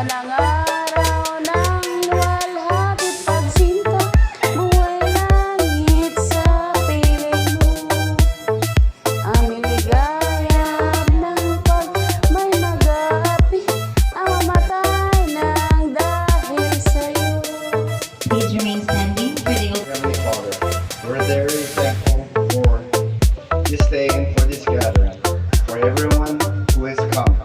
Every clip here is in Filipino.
Sanang araw ng walhati pagsinta, buhay langit sa piling mo. Aming ligayap ng pag may mag-aapi, ang mamatay ng dahil sa'yo. Please remain standing for the Heavenly Father, we're very thankful for this day and for this gathering, for everyone who has come,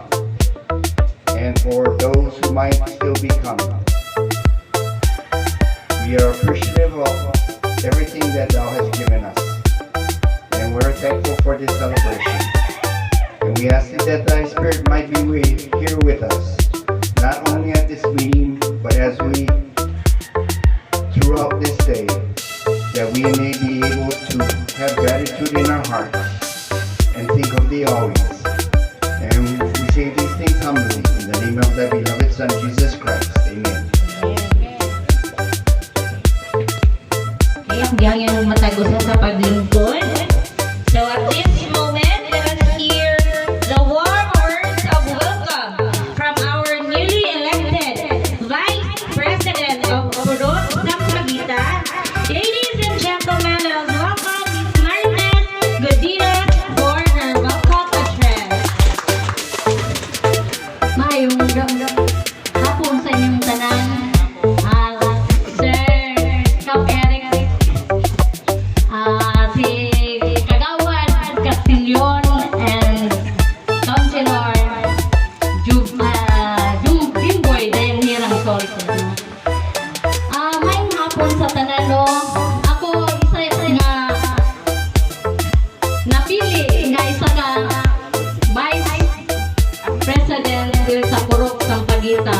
and for those who might still be coming. We are appreciative of everything that Thou hast given us, and we're thankful for this celebration. And we ask that Thy Spirit might be here with us, not only at this meeting, but as we throughout this day, that we may be able to have gratitude in our hearts and think of Thee always. And we say these things humbly in the name of Thy beloved Son, Jesus Christ. Amen. Kaya diyan yung matagos sa paglingkod. So at this moment, let us hear the warm words of welcome from our newly elected Vice President of Purok Sampaguita. Ladies and gentlemen, let us welcome Ms. Marites Godinez for her welcome address. Mayong hapon sa inyong tanan. Sir Kap Eric, si Kagawad Castillon, and Councilor Jumboy dahil hirang sol. Mayong hapon sa tanan, no? Ako isa nga napili nga isa ka Vice President dito sa Purok Sampaguita.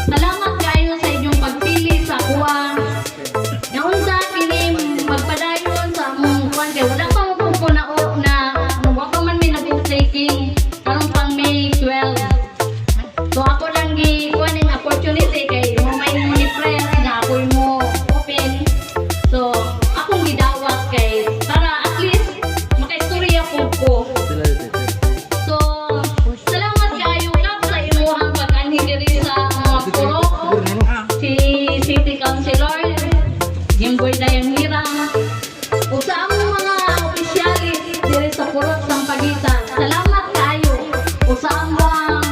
Salamat kayo sa inyong pagpili sa kuha. Naunsa kini magpadayon sa among kuwan kay wala pa mo ko na wala pa man may nag-taking karon pang May 12. So ako lang gi kuwan ning opportunity kay mo may press na ako mo open. So akong gidawat kay para at least makaistorya ko. So salamat kayo kap sa imuhang pag-anhi diri sa mga purok. Si City Councilor Jimboy Dayang Hirang o sa among mga opisyalis diri sa Purok Sampaguita. Salamat kayo o sa among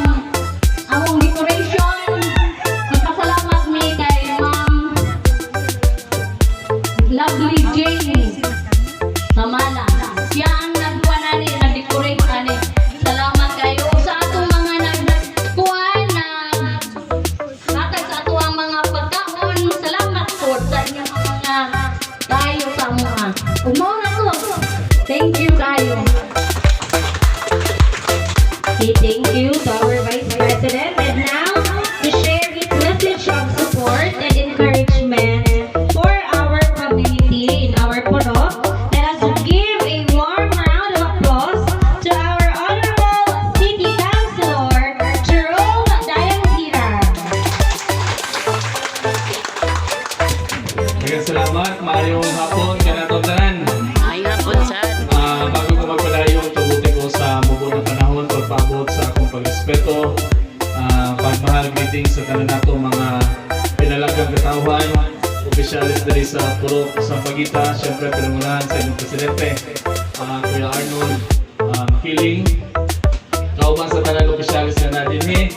decoration. Magpasalamat mi kay Ma'am Lovely Jane Samala. Siya ang nagkuanani, nag-decorate ani. Salamat kayo sa atong mga nagkuan na hatag sa ato ang mga pagkaon. Salamat po sa inyong mga tayo sa mga. Umuna to. Thank you kayo. Okay, thank you to our Vice President. And now, to share his message of support and encouragement for our community in our Purok, let us give a warm round of applause to our Honorable City Councilor, Jerome Dayanghira. Maraming salamat, maayong hapon, kanatong tanan. Ay hapon saan. Bago ko magpadayon, tubutin ko sa mubo ng panahon, pagpabot sa akong pag-respeto, pagmahal, greetings sa tanan nato mga pinalagang katauhan, opisyalis dali sa Purok Sampaguita, syempre pinangunahan sa inyong presidente, Kuya Arnold Makiling, kauban sa tanan opisyalis na natin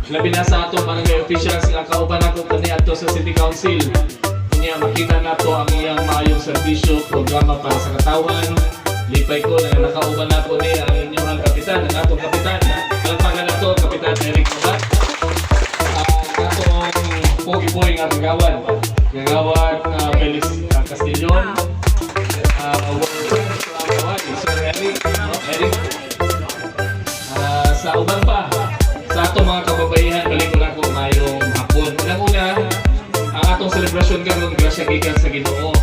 labi na sa atong barangay officials nga kauban nato kani adto sa City Council. Kunya makita nato ang iyang maayong serbisyo, programa para sa katawhan. Lipay ko na nakauban nato ni ang inyong kapitan, ang atong kapitan. Palagpagan nato Kapitan Eric Mabat. Atong pogi-pogi nga Gagawad Felix Castillon. Sir Eric. Sa uban pa, sa atong mga kababaihan, balik ko na kung mayong hapon. Unang-una, ang atong selebrasyon karon grasya gikan sa Ginoo.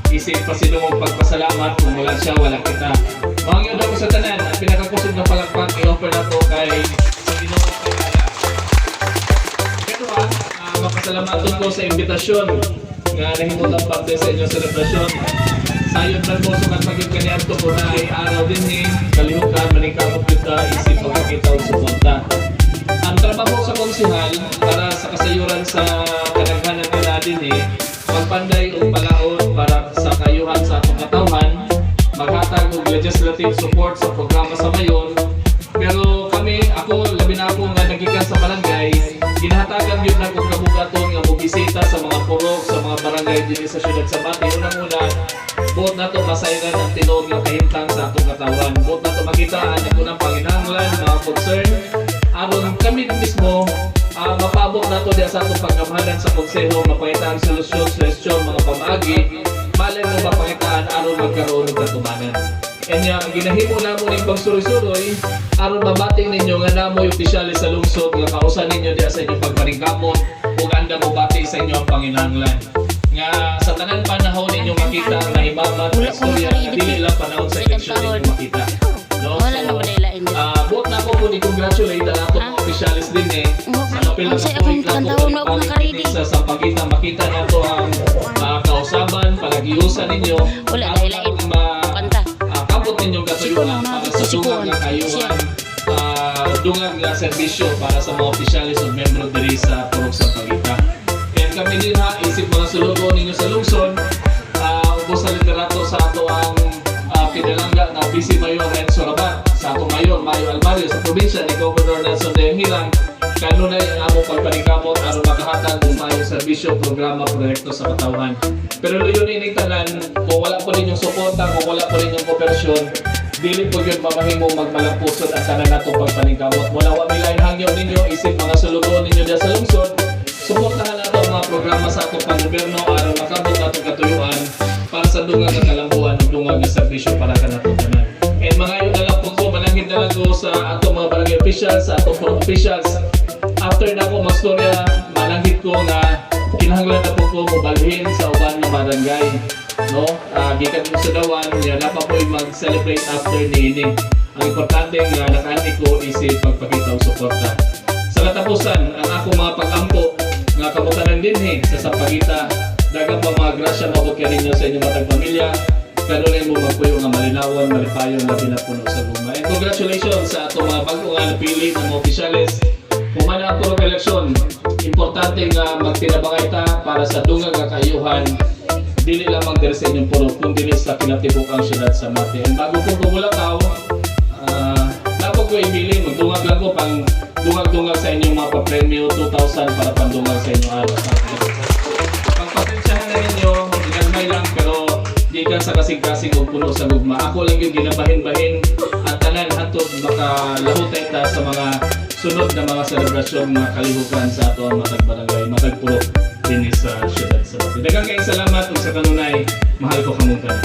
Isip pa sino mong pagpasalamat kung wala siya, wala kita. Mga yun ako sa tanan, ang pinakakusog na palakpak i-offer na po kay sa Ginoo kay Ala. Pero mapasalamat ko sa imbitasyon nga nahimutang parte sa inyong selebrasyon. Sayon man mo sukat maging kaniadto ko na ay araw din kalihukan, maningkamot kita, isip pagkakita o supunta. Ang trabaho sa konsihal para sa kasayuran sa kadaghanan nila din magpanday og palaon para sa kayuhan sa atong katawhan, maghatag og legislative support sa programa sa mayon. Pero kami, ako labi na ako nga nagikan sa barangay, ginahatagan yun na kung kabugaton nga mobisita sa mga purok, sa mga barangay din sa syudad sa Mati. Unang-una, buot na to masayran ang tinuod nga kahimtang sa atong katawan. Buot na to makitaan ang unang panginahanglan, mga concern. Aron kami mismo, mapabot na to diya sa atong pagkamahalan sa konseho, mapangita ang solusyon, suggestion, mga pamagi, malay mo mapangitaan aron magkaroon ng katumanan. Kanya, ang ginahimo na mo ng pagsuroy-suroy, aron mabating ninyo nga namoy opisyalis sa lungsod, nga kausan ninyo diya sa inyong pagpaningkamot, ug anda mo bati sa inyong panginahanglan. Nga sa tanan panahon ninyo makita nga imamat Wala sa istorya, akong nga dili lang panahon sa eleksyon ninyo makita. No? Wala na wala indi. Buot na ko po ni-congratulate ang atong mga opisyalis din Sa kapila Unsay ka akong po kantahon na ako nakaredy. sa pagkita, makita na to ang kausaban, palagiusan ninyo. Wala, Aron lain-lain. ma- Kanta. kapot ninyong katuyuan para sa dungan nga kayuhan, dungan nga serbisyo para sa mga opisyalis o membro diri sa Purok sa Pagita. Kaya kami din isip mga sulugo ninyo sa lungsod, ubos sa literato sa ato ang pinalangga na Vice Mayor Renzo Rabat, sa ato Mayor Mayo Almario, sa probinsya ni Governor Nelson Dehirang, kanunay ang among pagpanikamot aron makahatag ng mayong serbisyo, programa, proyekto sa katawhan. Pero yun initanan, kung wala po ninyong suporta, kung wala po ninyong kooperasyon, dili po yun mamahimo magmalampusod at tanan natong pagpaningkamot. Mula wa milain hangyo ninyo, isip mga sulugo ninyo dyan sa lungsod, suportahan nato ang mga programa sa atong panggoberno aron makabot natong katuyuan para sa dungang nga kalambuan ug dungang nga serbisyo para kanatong tanan. And mga yun na lang po ko, manangin na lang ko sa atong mga barangay officials, sa atong purok officials. After na ko mastorya, mananghit ko nga kinahanglan na po ko mobalhin sa uban ng barangay. No? Gikan ko sa dawan, yan na pa po mag-celebrate after niining. Ang importante nga nakani ko isip pagpakita og suporta. Sa katapusan, ang ako mga pag-ampo nga kamutanan din sa Sampagita, dagang pa mga grasya mabot ka ninyo sa inyong matag pamilya. Kanunay mo magpuyo nga malinawan, malipayon, labi na puno sa guma. And congratulations sa ato mga bago nga napili ng mga opisyalis. Kung man ang turong eleksyon, importante nga magtinabangay ta para sa dungang nga kayuhan, dili lamang diri sa inyong purok, kung dili sa kinatibukang syudad sa Mati. And bago kong kumulakaw, dapat ko ibili, magdungag lang ko pang dungag-dungag sa inyong mga papremyo 2,000 para pandungag sa inyong alas. Pagpasensyahan na ninyo, ginagmay lang, pero di ka sa kasing-kasing o puno sa gugma. Ako lang yung ginabahin-bahin at tanan hatod makalahutay ta sa mga sunod na mga selebrasyon, mga kalihukan sa ato ang matag barangay, matag purok din sa syudad sa Mati. Daghang kayong salamat ug sa kanunay, mahal ko kamutan.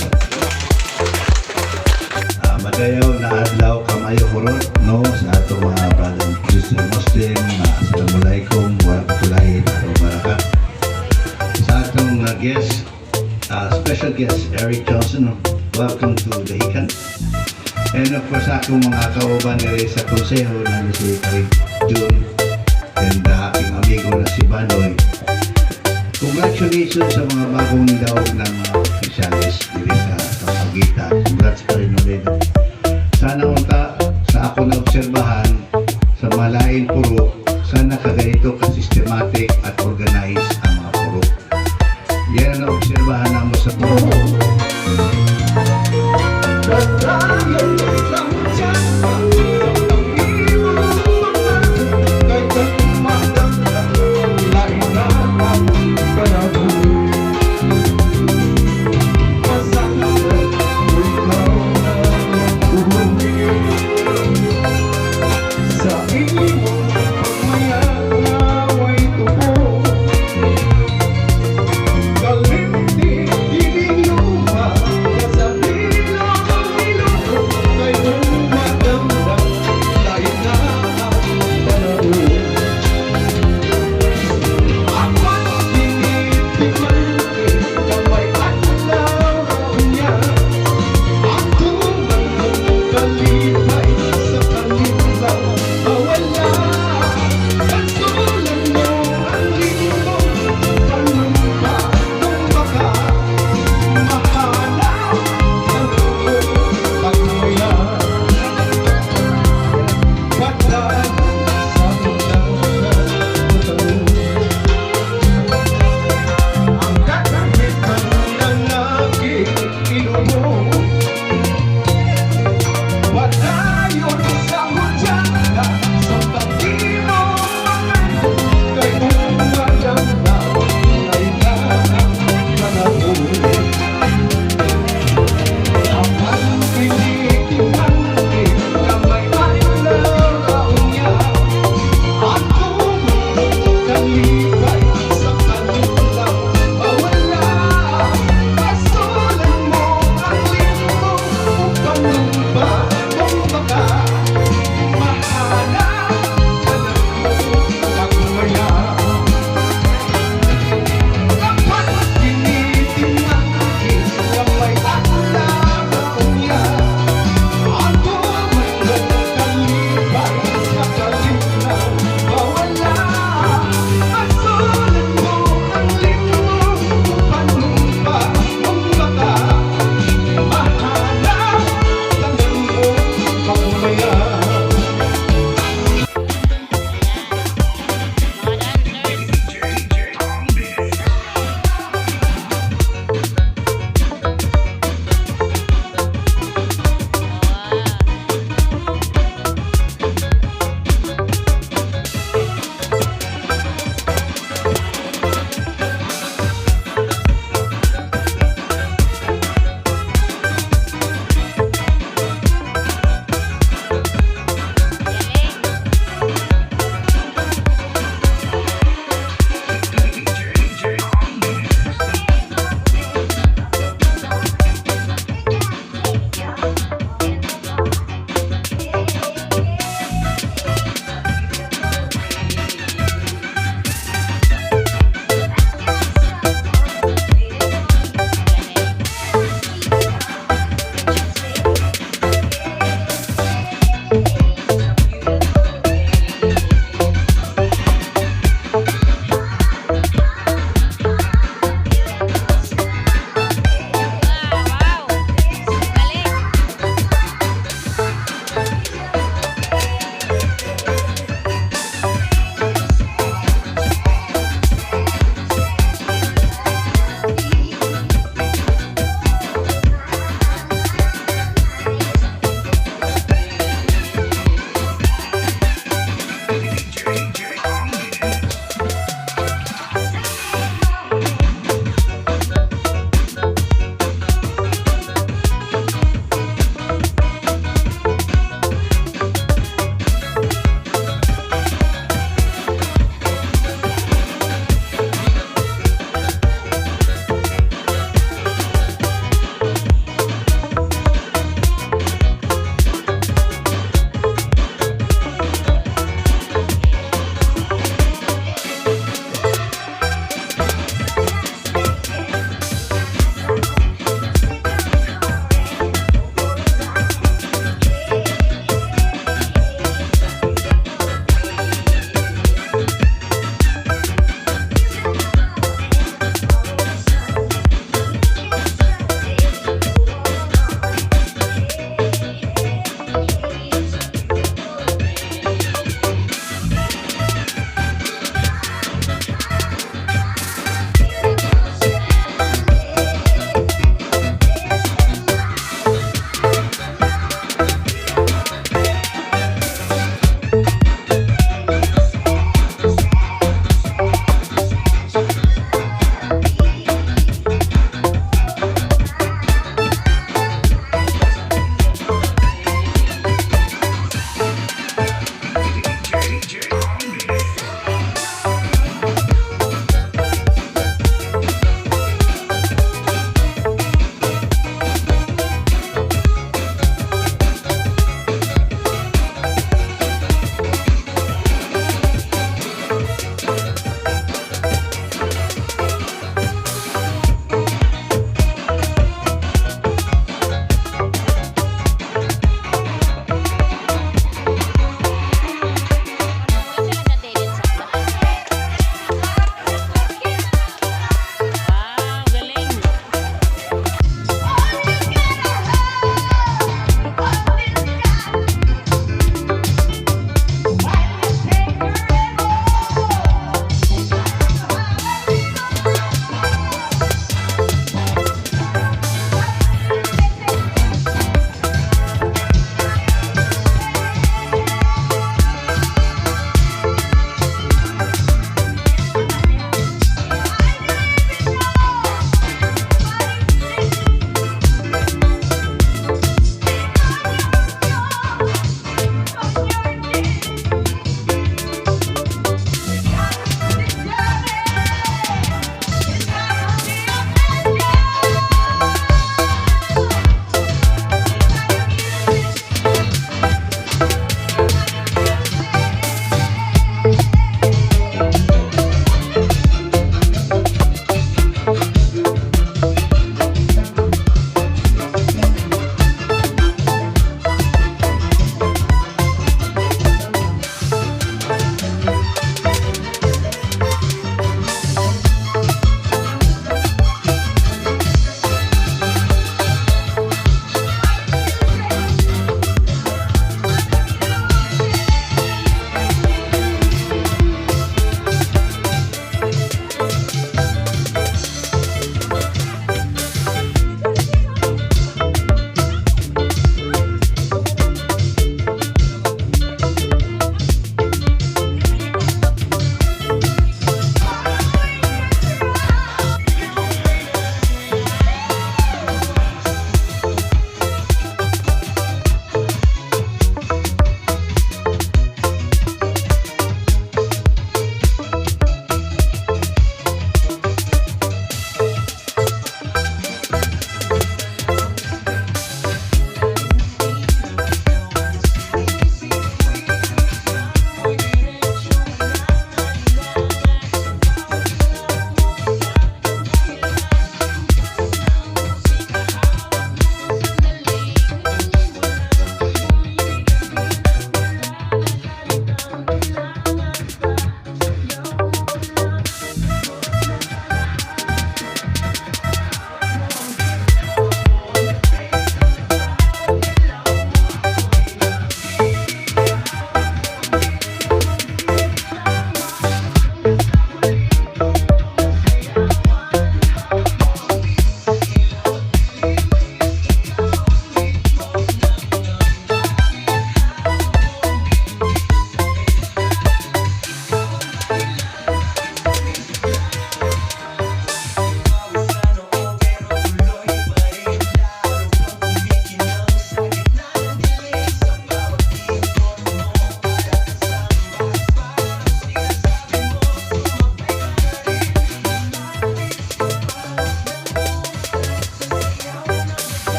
Madayaw na adlaw kamayo hurot no sa ato mga brother Christian Muslim. Assalamualaikum warahmatullahi wabarakatuh. Sa atong guest, special guest Eric Johnson, welcome to the Hikan. And of course akong mga kauban nila sa konseho na si Eric June and aking amigo na si Banoy. Congratulations sa mga bagong nilawag ng mga opisyalis dili sa Sampagita. Congrats pa rin ulit. Sana unta sa ako na obserbahan sa malaing puro, sana kaganito ka-systematic at organize ang mga puro. Yan ang obserbahan namo sa puro. Galing di, hindi nyo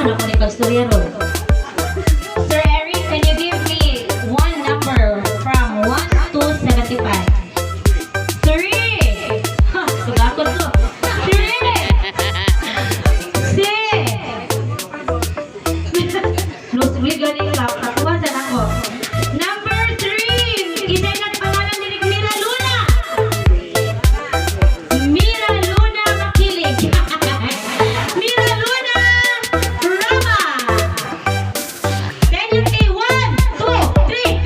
man ako ni pagstorya ron. Sir Eric, can you give me one number from 1 to 75? 3! Ha, sugakot ko. 3! Los Riga ni Kap, katuwasan ako. Number 3! Kisay na pangalan ni Mira Luna! Mira Luna Makilig! Mira Luna Rama! Then you say 1, 2, 3!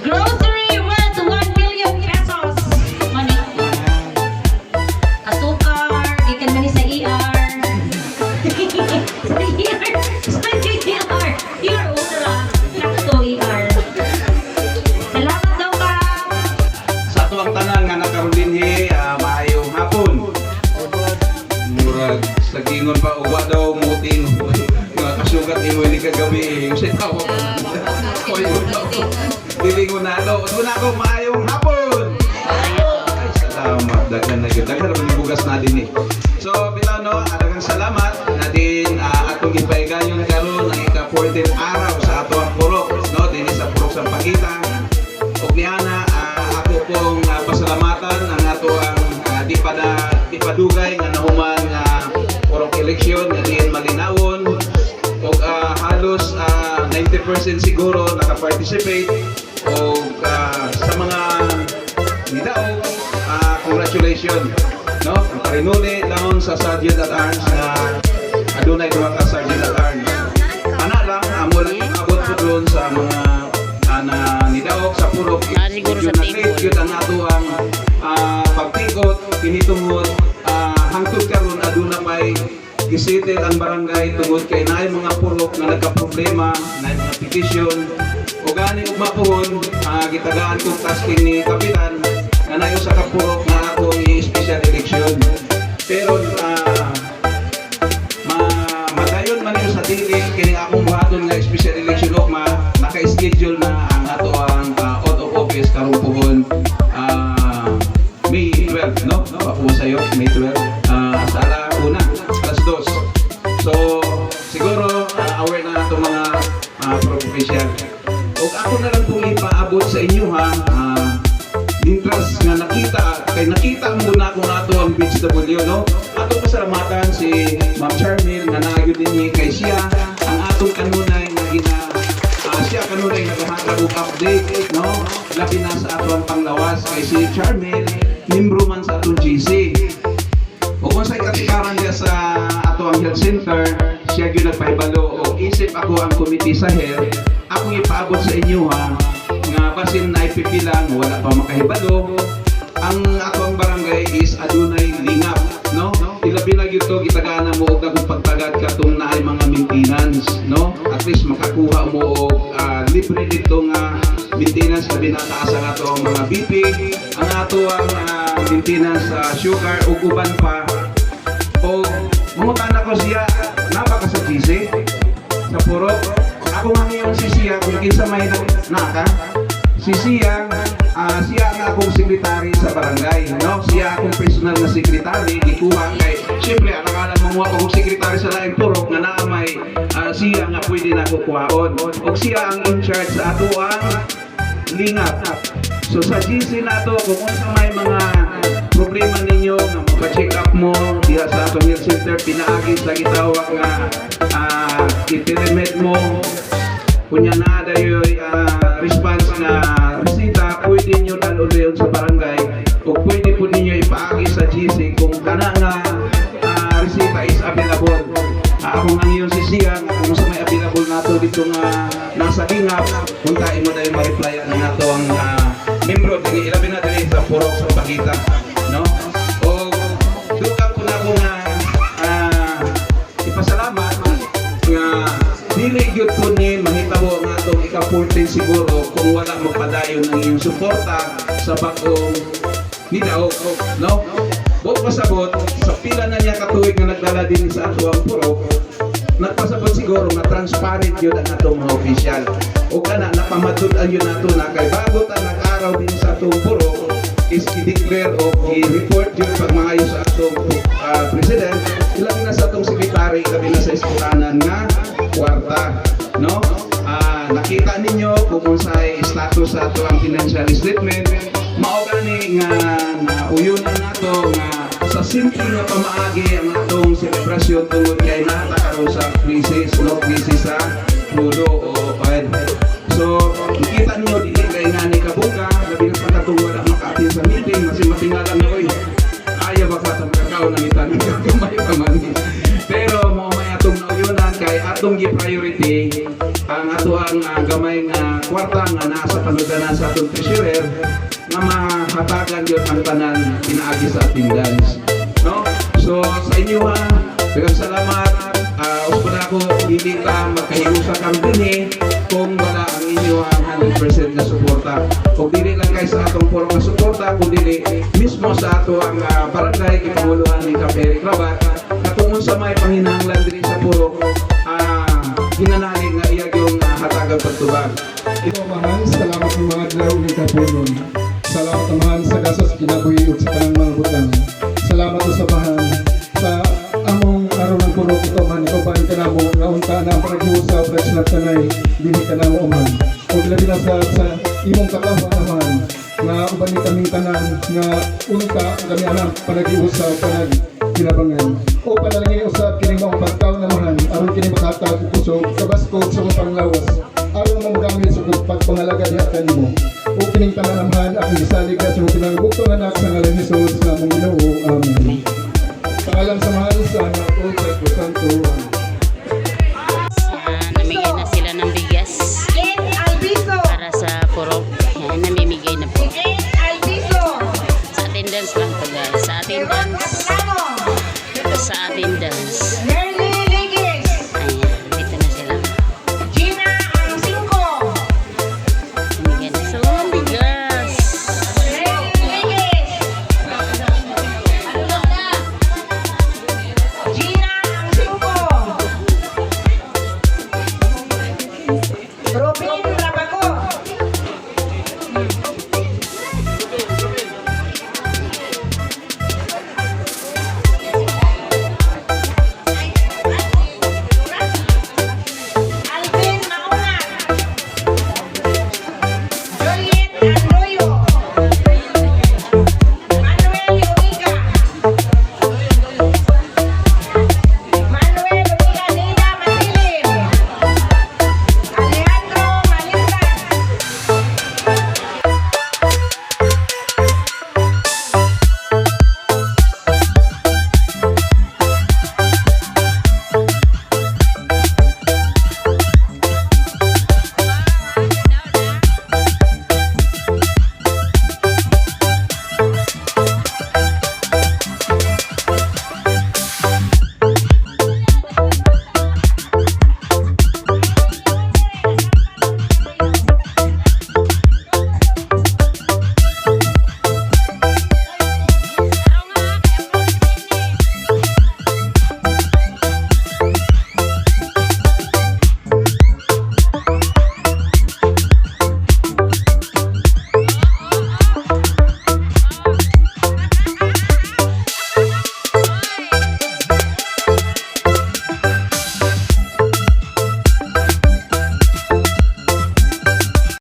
Grocery worth 1 million pesos! Money. Asukar, gikan man ni sa ER. Sa ER. You're ultra. Sakto ER. Salamat daw ka. Sa tuwang tanan nga nakaroon dinhi maayong hapon. Murag sa gingon pa uwa daw muting nga kasugat imo ni kagabi kasi tawag. Dili ko na do. Una ko maayong hapon. Ay salamat daghan na gyud. Daghan ra bugas na dinhi. So bitaw no, daghang salamat natin atong gipaigayon karon ang ika-14 araw sa ato ang purok no dinhi sa purok sa Pagita. Ug niana ako pong pasalamatan ang ato ang dipadugay nga nahuman nga purok eleksyon nga diin malinawon ug halos 90% siguro naka-participate ug sa mga nidaog congratulations no parinuli dayon sa Sergeant at Arms na adunay duha ka Sergeant at Arms ana lang amo lang abot ko doon sa mga nidaog sa purok siguro sa tingkol. yun ang ato ang pagtikot kinitungod hangtod karon aduna may gisitil ang barangay tungod kay naay mga purok nga nagka-problema naay mga petisyon ug gani ug mapuhon gitagaan kong tasking ni kapitan nga naay usa ka purok nga akong i-special election pero madayon man yun sa dili kini akong buhaton nga special election ug naka-schedule na ang ato ang out of office karong puhon May 12 no? Papo sa'yo, May 12 sa alauna, alas 2 so siguro aware na ito mga pro-official o ako na lang pong ipaabot sa inyo ha Dintras nga nakita muna ko na ito ang BHW no? Atong pasalamatan si Ma'am Charmel nga nagyo din kay siya ang atong kanunay nga siya kanunay naghahatag og update no labi na sa atong panglawas kay si Charmel membro man sa atong GC o kung sa katikaran niya sa ato ang health center siya gyud nagpahibalo o isip ako ang committee sa health akong ipaabot sa inyo ha nga basin na ipipilang wala pa makahibalo ang atong barangay is adunay lingap no ilabi na gyud to gitagaan mo og dagong pagtagad katong naay mga maintenance no at least makakuha mo og libre dito nga maintenance labi na taas ang ato ang mga BP ang ato ang maintenance sugar ug uban pa o mangutana ko siya napaka sa GC sa purok ako nga ngayon si siya kung kinsa may naka si siya siya ang akong sekretary sa barangay no siya akong personal na sekretary gikuha kay siyempre alangalan manguha akong sekretary sa laing purok nga naa may siya nga pwede na kukuhaon og siya ang in charge sa ato ang lingap so sa GC nato kung unsa may mga problema ninyo nga magpa-check up mo diha sa atong health center pinaagi sa gitawag nga itiremed mo kunya na dayoy response na resita pwede nyo dalulayon sa barangay o pwede po ninyo ipaagi sa GC kung kana nga resita is available ako nga ngayon si Siang kung sa may available nato dito nga nasa lingap puntain mo dahil ma-replyan na nato ang membro dili ilabi na dili sa purok sa Pagita no o dugang ko na ko nga ipasalamat nga dili gyud ko ni mahitabo nga itong ika-14 siguro kung wala magpadayon ang iyong suporta sa bagong nidaog no Buk pasabot sa pila na niya katuig nga nagdala din sa ato ang purok nagpasabot siguro nga transparent yun ang atong mga opisyal o kana napamatud-an yun nato na kay bago ta nag-araw din sa atong purok is i-declare o i-report yung pagmaayo sa atong president, ilang na sa atong sekretary, kami na sa isputanan nga kwarta, no? Nakita ninyo kung unsay status sa ato ang financial statement, mao gani nga uyunan nato nga sa simple nga pamaagi ang atong selebrasyon tungod kay natakaroon sa krisis, no? Krisis sa crudo o oil. So, nakita ninyo dili kay nga ni kabuga, labi na sa katong wala makaatin sa meeting, matingala na oy. Ayaw ba ka kakao na itan kamay pa man. Pero mo may atong nauyunan kay atong gi-priority ang ato ang gamay nga kwarta nga nasa panuganan sa atong treasurer nga mahatagan yun ang tanan pinaagi sa ating dance. No? So sa inyo daghang salamat. Uspan ako dili ka magkahiusa kang dinhi kung wala ang inyo ang 100% na suporta. Kung dili lang kayo sa atong puro nga suporta, kung dili mismo sa ato ang barangay ipanguluhan ni Kap Eric Rabat katungod sa may panginahanglan diri sa puro hinanali nga iya yung hatagang pagtubag. Ito mahal, salamat ng mga adlaw ni Kapunon. Salamat mahal sa gasas kinabuhi ug sa kanang mga butang. Salamat sa mahal sa among araw ng puro ito man ikaw ba ka namo nga unta na pag-uusap sa sinagsanay dili ka namo man. Ug labi na sa imong kalawan naman nga uban ni kaming tanan nga unta kami anang panag-uusap kinabangan. O panalangin usab kining mga pagkaw naman aron kini makatag kusog kabaskog sa mga panglawas. Aron mo gamit sa pagpangalaga niya kanimo. O kining tanan naman akong gisalig na sa pinangbukto anak sa ngalan ni Jesus na mong Ginoo. Amen. Sa ngalan sa mahal sa anak o sa Santo. Amen.